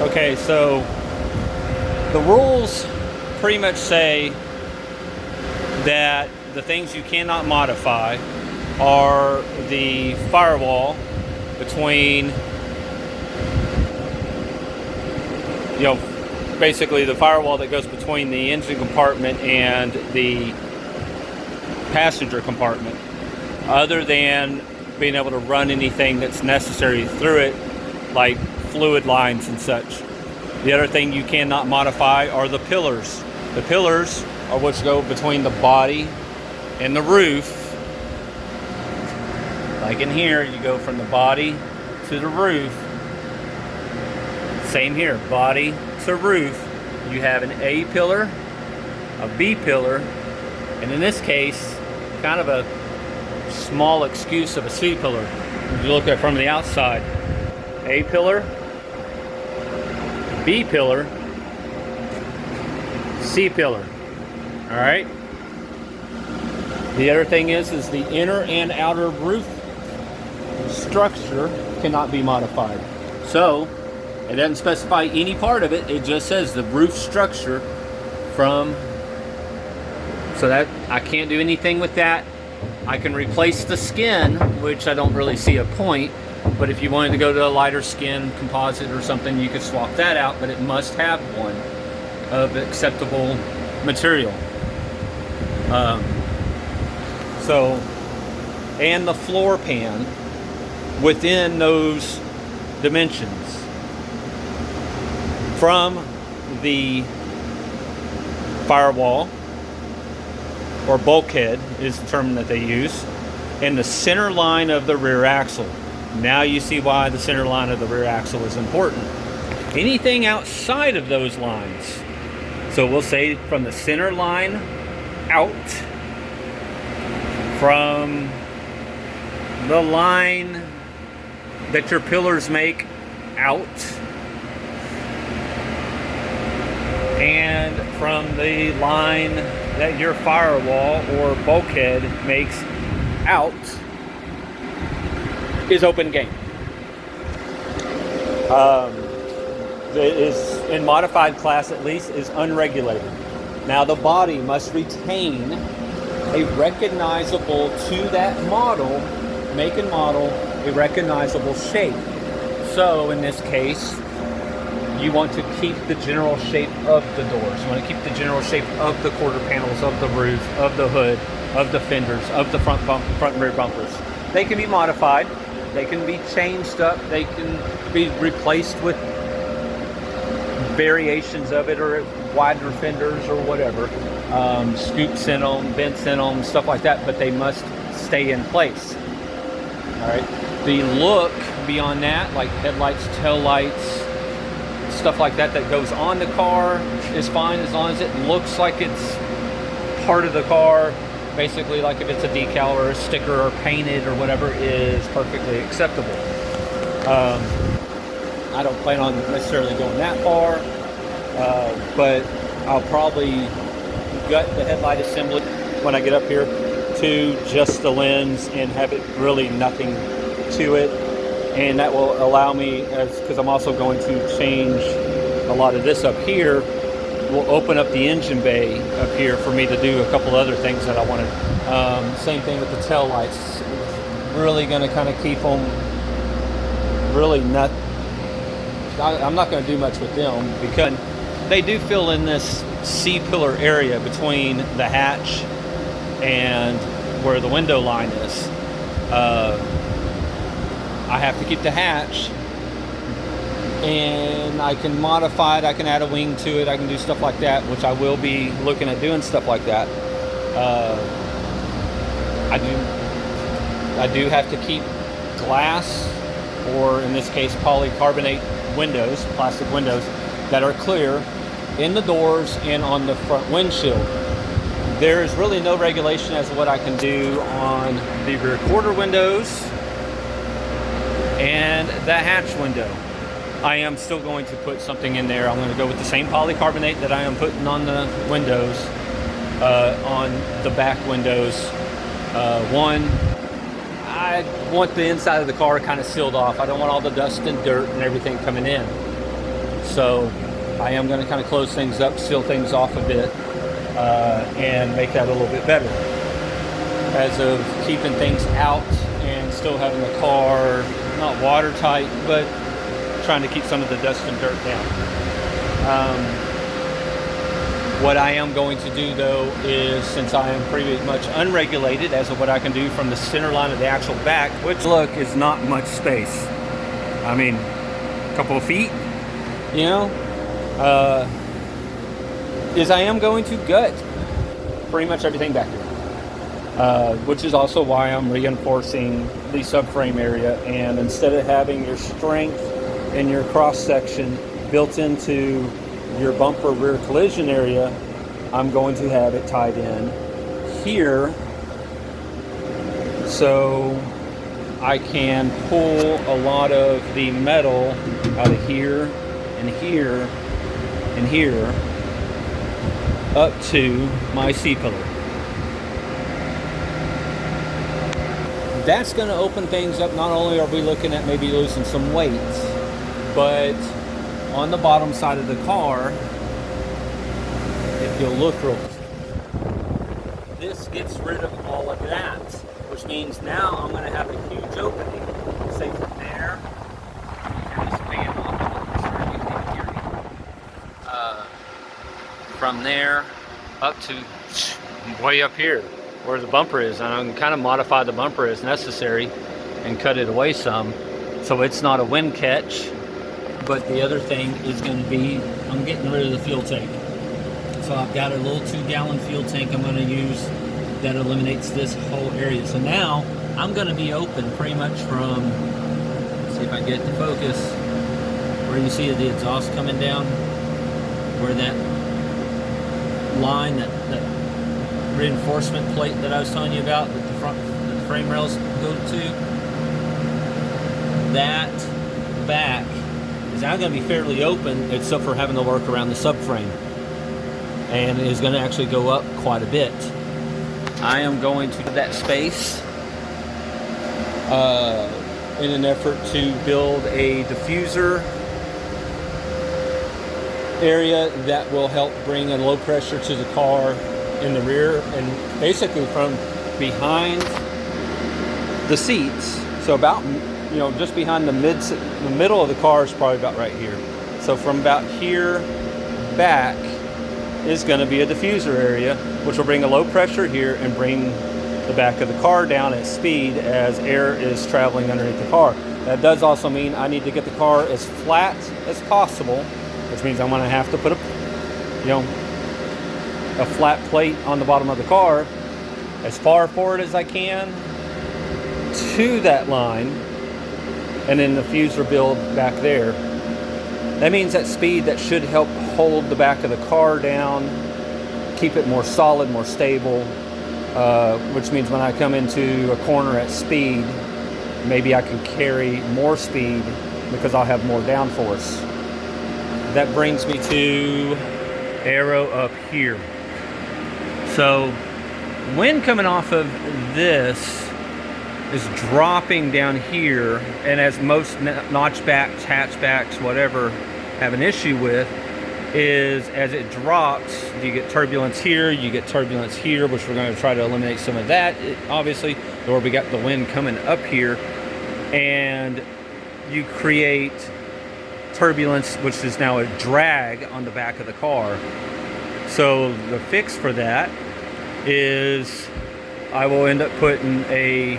Okay, so the rules pretty much say that the things you cannot modify are the firewall between, basically the firewall that goes between the engine compartment and the passenger compartment, other than being able to run anything that's necessary through it, like fluid lines and such. The other thing you cannot modify are the pillars. The pillars are what go between the body and the roof. Like in here, you go from the body to the roof. Same here, body to roof. You have an A pillar, a B pillar, and in this case, kind of a small excuse of a C pillar. If you look at it from the outside, A pillar, B pillar, C pillar. All right. The other thing is the inner and outer roof structure cannot be modified. So it doesn't specify any part of it. It just says the roof structure from. So that I can't do anything with that. I can replace the skin, which I don't really see a point. But if you wanted to go to a lighter skin composite or something, you could swap that out, but it must have one of acceptable material. And the floor pan within those dimensions from the firewall, or bulkhead is the term that they use, and the center line of the rear axle. Now you see why the center line of the rear axle is important. Anything outside of those lines, so we'll say from the center line out, from the line that your pillars make out, and from the line that your firewall or bulkhead makes out, is open game. Is in modified class at least is unregulated. Now the body must retain a recognizable to that model, make and model, a recognizable shape. So in this case, you want to keep the general shape of the doors. You want to keep the general shape of the quarter panels, of the roof, of the hood, of the fenders, of the front and rear bumpers. They can be modified. They can be changed up. They can be replaced with variations of it, or wider fenders or whatever. Scoops in them, vents in them, stuff like that, but they must stay in place. All right. The look beyond that, like headlights, tail lights, stuff like that goes on the car is fine, as long as it looks like it's part of the car. Basically, like if it's a decal or a sticker or painted or whatever, is perfectly acceptable. I don't plan on necessarily going that far, but I'll probably gut the headlight assembly when I get up here to just the lens and have it really nothing to it. And that will allow me, because I'm also going to change a lot of this up here, will open up the engine bay up here for me to do a couple other things that I wanted. Same thing with the tail lights. Really going to kind of keep them really not. I'm not going to do much with them because they do fill in this C pillar area between the hatch and where the window line is. I have to keep the hatch, and I can modify it. I can add a wing to it. I can do stuff like that, which I will be looking at doing stuff like that. I do have to keep glass, or in this case polycarbonate windows, plastic windows that are clear in the doors and on the front windshield. There is really no regulation as to what I can do on the rear quarter windows and the hatch window. I am still going to put something in there. I'm going to go with the same polycarbonate that I am putting on the windows, on the back windows. I want the inside of the car kind of sealed off. I don't want all the dust and dirt and everything coming in. So I am going to kind of close things up, seal things off a bit, and make that a little bit better. As of keeping things out and still having the car not watertight, but trying to keep some of the dust and dirt down. What I am going to do though is, since I am pretty much unregulated as of what I can do from the center line of the actual back, which look is not much space. I mean, a couple of feet, you know, is I am going to gut pretty much everything back here. Which is also why I'm reinforcing the subframe area, and instead of having your strength in your cross section built into your bumper rear collision area, I'm going to have it tied in here so I can pull a lot of the metal out of here and here and here up to my C-pillar. That's going to open things up. Not only are we looking at maybe losing some weight, but on the bottom side of the car, if you'll look real, this gets rid of all of that, which means now I'm going to have a huge opening, say from there, and this fan off, you can hear me, from there up to way up here where the bumper is, and I can kind of modify the bumper as necessary and cut it away some so it's not a wind catch. But the other thing is going to be, I'm getting rid of the fuel tank. So I've got a little 2-gallon fuel tank I'm going to use that eliminates this whole area. So now I'm going to be open pretty much from, let's see if I can get the focus, where you see the exhaust coming down, where that line, that reinforcement plate that I was telling you about, that the frame rails go to, that back is now going to be fairly open, except for having to work around the subframe, and is going to actually go up quite a bit. I am going to that space in an effort to build a diffuser area that will help bring a low pressure to the car in the rear, and basically from behind the seats, so about, you know, just behind the middle of the car is probably about right here. So from about here back is going to be a diffuser area, which will bring a low pressure here and bring the back of the car down at speed as air is traveling underneath the car. That does also mean I need to get the car as flat as possible, which means I'm going to have to put a flat plate on the bottom of the car as far forward as I can to that line, and then the diffuser build back there. That means at speed that should help hold the back of the car down, keep it more solid, more stable, which means when I come into a corner at speed, maybe I can carry more speed because I'll have more downforce. That brings me to aero up here. So wind coming off of this is dropping down here, and as most notchbacks, hatchbacks, whatever, have an issue with, is as it drops, you get turbulence here, you get turbulence here, which we're going to try to eliminate some of that, obviously, or we got the wind coming up here, and you create turbulence, which is now a drag on the back of the car. So the fix for that is I will end up putting a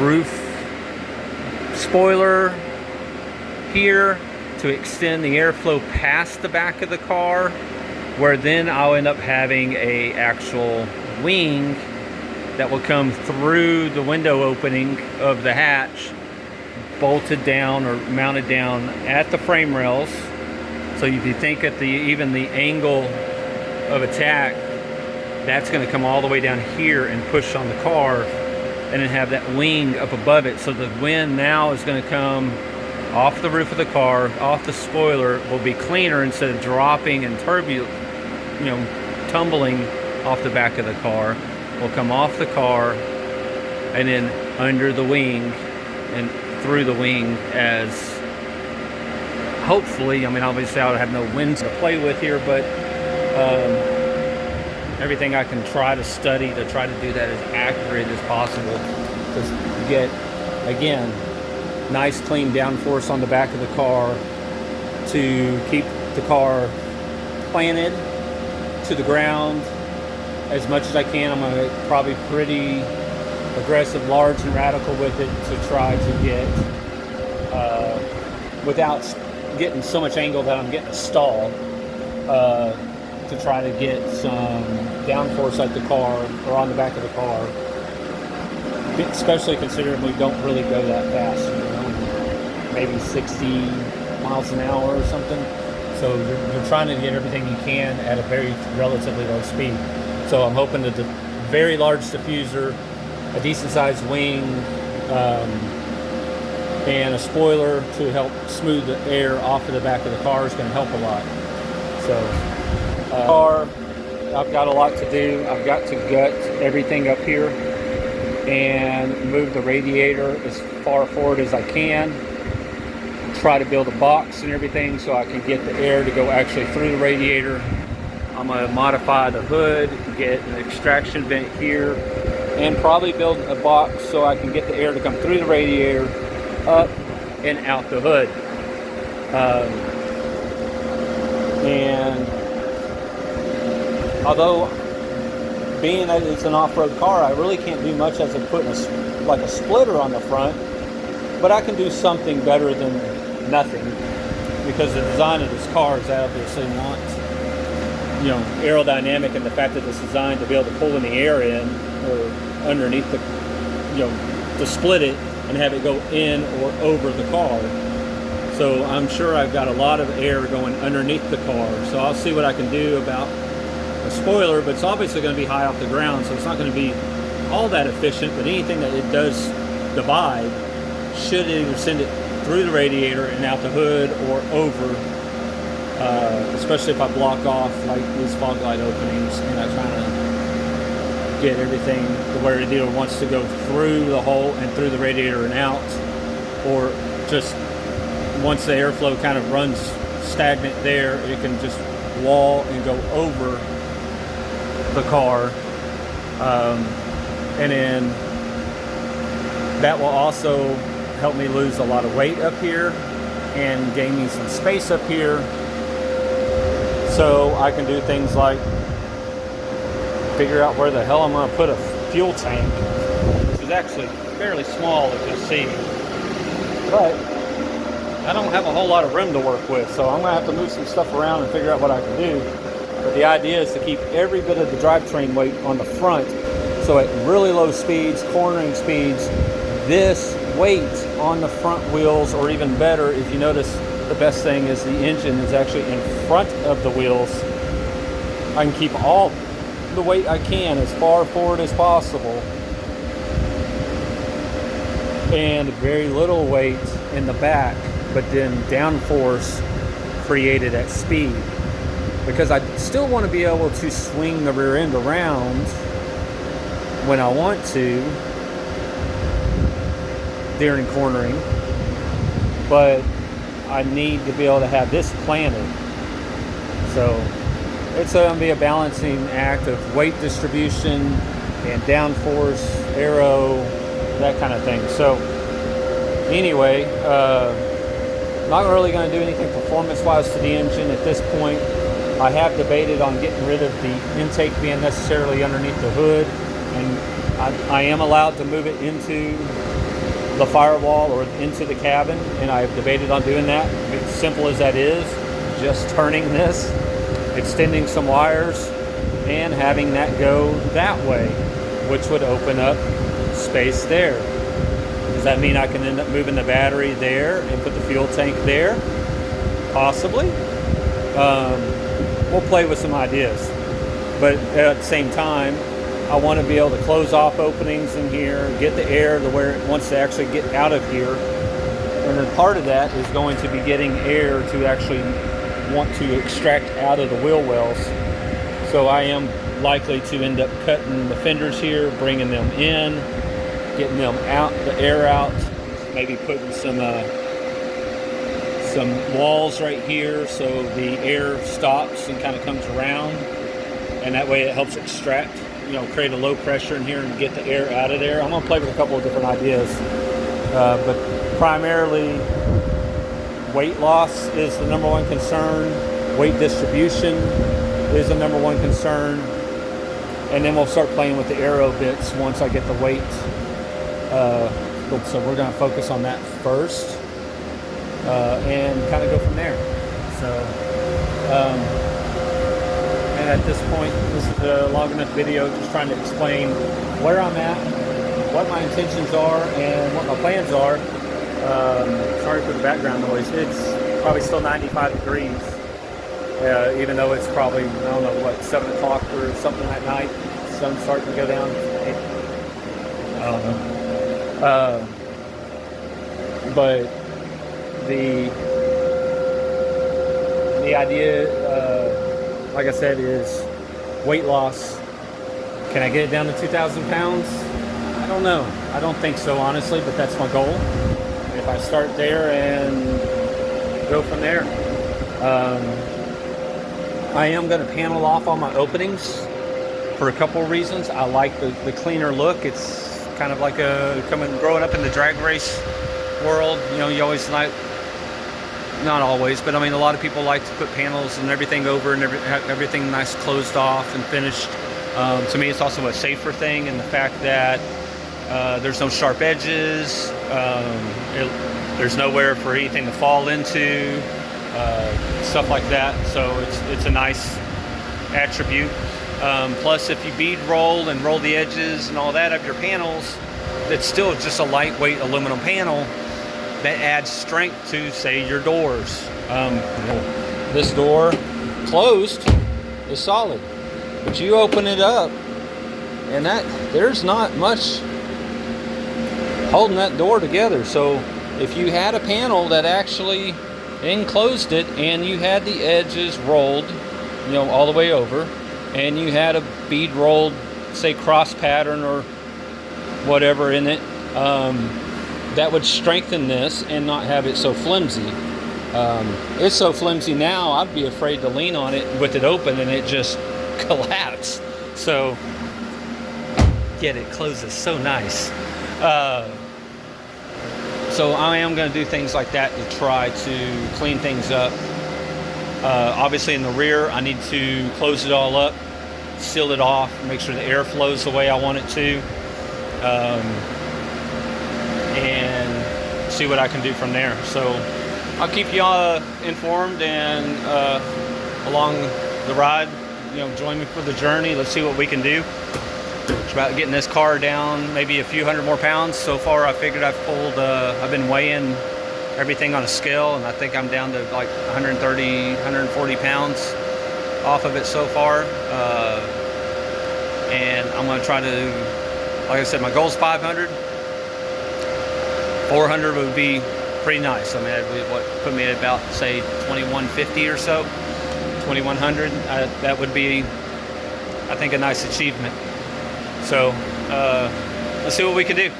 roof spoiler here to extend the airflow past the back of the car, where then I'll end up having a actual wing that will come through the window opening of the hatch, bolted down or mounted down at the frame rails. So if you think at even the angle of attack, that's going to come all the way down here and push on the car, and then have that wing up above it. So the wind now is going to come off the roof of the car, off the spoiler, will be cleaner instead of dropping and tumbling off the back of the car. Will come off the car and then under the wing and through the wing as hopefully, I mean, obviously I have no winds to play with here, but everything I can try to study to try to do that as accurate as possible to get, again, nice clean downforce on the back of the car to keep the car planted to the ground as much as I can. I'm going to probably pretty aggressive, large, and radical with it to try to get, without getting so much angle that I'm getting a stall, to try to get some downforce at the car or on the back of the car, especially considering we don't really go that fast, you know, maybe 60 miles an hour or something. So you're trying to get everything you can at a very relatively low speed. So I'm hoping that the very large diffuser, a decent sized wing, and a spoiler to help smooth the air off of the back of the car is going to help a lot. So car, I've got a lot to do. I've got to gut everything up here and move the radiator as far forward as I can. Try to build a box and everything so I can get the air to go actually through the radiator. I'm going to modify the hood, get an extraction vent here, and probably build a box so I can get the air to come through the radiator, up and out the hood. And although being that it's an off-road car, I really can't do much as in putting a splitter on the front, but I can do something better than nothing, because the design of this car is obviously not, you know, aerodynamic, and the fact that it's designed to be able to pull in the air in or underneath the, you know, to split it and have it go in or over the car. So I'm sure I've got a lot of air going underneath the car. So I'll see what I can do about a spoiler, but it's obviously going to be high off the ground, so it's not going to be all that efficient, but anything that it does divide should either send it through the radiator and out the hood or over, especially if I block off like these fog light openings and I try to get everything the way the radiator wants to go through the hole and through the radiator and out, or just once the airflow kind of runs stagnant there, it can just wall and go over the car, and then that will also help me lose a lot of weight up here and gain me some space up here, so I can do things like figure out where the hell I'm going to put a fuel tank, which is actually fairly small as you see, but I don't have a whole lot of room to work with, so I'm going to have to move some stuff around and figure out what I can do. But the idea is to keep every bit of the drivetrain weight on the front, so at really low speeds, cornering speeds, this weight on the front wheels, or even better, if you notice, the best thing is the engine is actually in front of the wheels. I can keep all the weight I can as far forward as possible, and very little weight in the back, but then downforce created at speed, because I still want to be able to swing the rear end around when I want to during cornering, but I need to be able to have this planted. So it's going to be a balancing act of weight distribution and downforce, aero, that kind of thing. So anyway, not really going to do anything performance-wise to the engine at this point. I have debated on getting rid of the intake being necessarily underneath the hood, and I am allowed to move it into the firewall or into the cabin, and I've debated on doing that. As simple as that is, just turning this, extending some wires, and having that go that way, which would open up space there. Does that mean I can end up moving the battery there and put the fuel tank there? Possibly. We'll play with some ideas, but at the same time, I want to be able to close off openings in here, get the air to where it wants to actually get out of here. And then part of that is going to be getting air to actually want to extract out of the wheel wells. So I am likely to end up cutting the fenders here, bringing them in, getting them out, the air out, maybe putting some some walls right here so the air stops and kind of comes around, and that way it helps extract, create a low pressure in here and get the air out of there. I'm going to play with a couple of different ideas, but primarily weight loss is the number one concern. Weight distribution is the number one concern, and then we'll start playing with the aero bits once I get the weight. So we're going to focus on that first, and kind of go from there. So, and at this point, this is a long enough video just trying to explain where I'm at, what my intentions are, and what my plans are. Sorry for the background noise. It's probably still 95 degrees, even though it's probably, I don't know, what, 7 o'clock or something at night. Sun's starting to go down. I don't know. But the idea, like I said, is weight loss. Can I get it down to 2,000 pounds? I don't know. I don't think so, honestly, but that's my goal. If I start there and go from there. I am going to panel off all my openings for a couple of reasons. I like the cleaner look. It's kind of like growing up in the drag race world. You always like, not always, but I mean a lot of people like to put panels and everything over and have everything nice closed off and finished. To me, it's also a safer thing in the fact that there's no sharp edges, there's nowhere for anything to fall into, stuff like that. So it's a nice attribute. Plus, if you bead roll and roll the edges and all that of your panels, it's still just a lightweight aluminum panel that adds strength to, say, your doors. This door closed is solid, but you open it up and there's not much holding that door together. So if you had a panel that actually enclosed it and you had the edges rolled, all the way over, and you had a bead rolled, say, cross pattern or whatever in it, that would strengthen this and not have it so flimsy. It's so flimsy now, I'd be afraid to lean on it with it open and it just collapse. So, get it closes so nice. So I am going to do things like that to try to clean things up. Obviously in the rear, I need to close it all up, seal it off, make sure the air flows the way I want it to, and see what I can do from there. So I'll keep you all informed and along the ride. Join me for the journey. Let's see what we can do. It's about getting this car down maybe a few hundred more pounds. So far, I figured I've been weighing everything on a scale, and I think I'm down to like 130, 140 pounds off of it so far. And I'm going to try to, like I said, my goal is 500. 400 would be pretty nice. I mean, that would put me at about, say, 2150 or so, 2100. That would be, I think, a nice achievement. So let's see what we can do.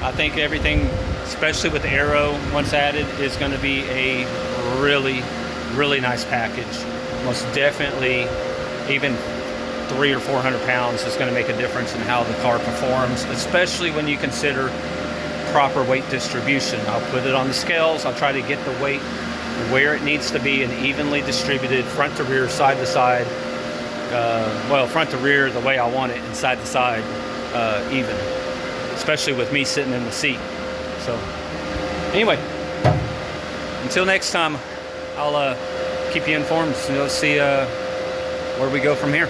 I think everything, especially with the aero, once added, is going to be a really, really nice package. Most definitely, even 300 or 400 pounds is going to make a difference in how the car performs, especially when you consider proper weight distribution. I'll put it on the scales. I'll try to get the weight where it needs to be and evenly distributed, front to rear, side to side. Well, front to rear the way I want it, and side to side even, especially with me sitting in the seat. So anyway, until next time, I'll keep you informed. So let's see where we go from here.